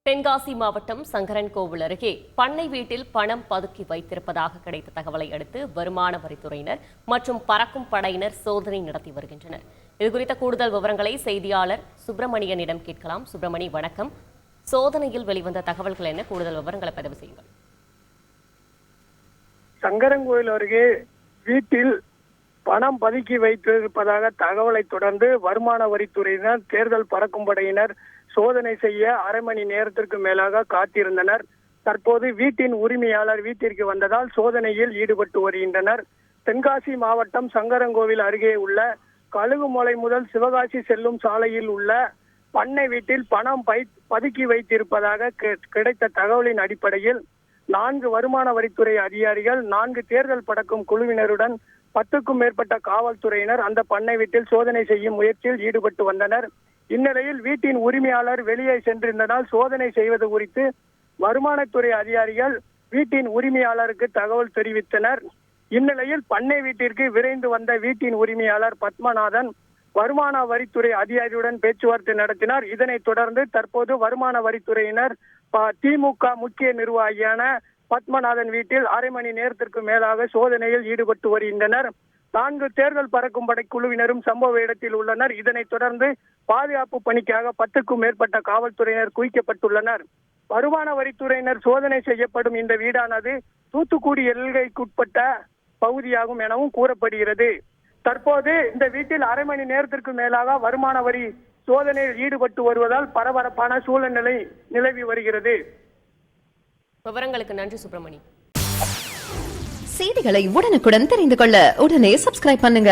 தென்காசி மாவட்டம் சங்கரன்கோவில் அருகே பண்ணை வீட்டில் பணம் பதுக்கி வைத்திருப்பதாக கிடைத்த தகவலை அடுத்து வருமான வரித்துறையினர் மற்றும் பறக்கும் படையினர் சோதனை நடத்தி வருகின்றனர். இதுகுறித்த கூடுதல் விவரங்களை செய்தியாளர் சுப்பிரமணியனிடம் கேட்கலாம். சுப்பிரமணி, வணக்கம். சோதனையில் வெளிவந்த தகவல்கள் என்ன? கூடுதல் விவரங்களை பதிவு செய்யுங்கள். சங்கரன்கோவில் அருகே வீட்டில் பணம் பதுக்கி வைத்திருப்பதாக தகவலை தொடர்ந்து வருமான வரித்துறையினர், தேர்தல் பறக்கும் படையினர் சோதனை செய்ய அரை மணி நேரத்திற்கு மேலாக காத்திருந்தனர். தற்போது வீட்டின் உரிமையாளர் வீட்டிற்கு வந்ததால் சோதனையில் ஈடுபட்டு வருகின்றனர். தென்காசி மாவட்டம் சங்கரன்கோவில் அருகே உள்ள கழுகுமலை முதல் சிவகாசி செல்லும் சாலையில் உள்ள பண்ணை வீட்டில் பணம் பதுக்கி வைத்திருப்பதாக கிடைத்த தகவலின் அடிப்படையில் 4 வருமான வரித்துறை அதிகாரிகள், 4 தேர்தல் பறக்கும் குழுவினருடன் 10க்கும் மேற்பட்ட காவல்துறையினர் அந்த பண்ணை வீட்டில் சோதனை செய்யும் முயற்சியில் ஈடுபட்டு வந்தனர். இந்நிலையில் வீட்டின் உரிமையாளர் வெளியே சென்றிருந்ததால் சோதனை செய்வது குறித்து வருமானத்துறை அதிகாரிகள் வீட்டின் உரிமையாளருக்கு தகவல் தெரிவித்தனர். இந்நிலையில் பண்ணை வீட்டிற்கு விரைந்து வந்த வீட்டின் உரிமையாளர் பத்மநாதன் வருமான வரித்துறை அதிகாரியுடன் பேச்சுவார்த்தை நடத்தினார். இதனைத் தொடர்ந்து தற்போது வருமான வரித்துறையினர் திமுக முக்கிய நிர்வாகியான பத்மநாதன் வீட்டில் அரை மணி நேரத்திற்கு மேலாக சோதனையில் ஈடுபட்டு வருகின்றனர். 4 தேர்தல் பறக்கும் படை குழுவினரும் சம்பவ இடத்தில் உள்ளனர். இதனைத் தொடர்ந்து பாதுகாப்பு பணிக்காக 10க்கும் மேற்பட்ட காவல்துறையினர் குவிக்கப்பட்டுள்ளனர். வருமான வரித்துறையினர் சோதனை செய்யப்படும் இந்த வீடானது தூத்துக்குடி எல்லைக்குட்பட்ட பகுதியாகும் எனவும் கூறப்படுகிறது. தற்போது இந்த வீட்டில் அரை மணி நேரத்திற்கு மேலாக வருமான வரி சோதனையில் ஈடுபட்டு வருவதால் பரபரப்பான சூழ்நிலை நிலவி வருகிறது. விவரங்களுக்கு நன்றி சுப்பிரமணி. செய்திகளை உடனுக்குடன் தெரிந்து கொள்ள உடனே சப்ஸ்கிரைப் பண்ணுங்க.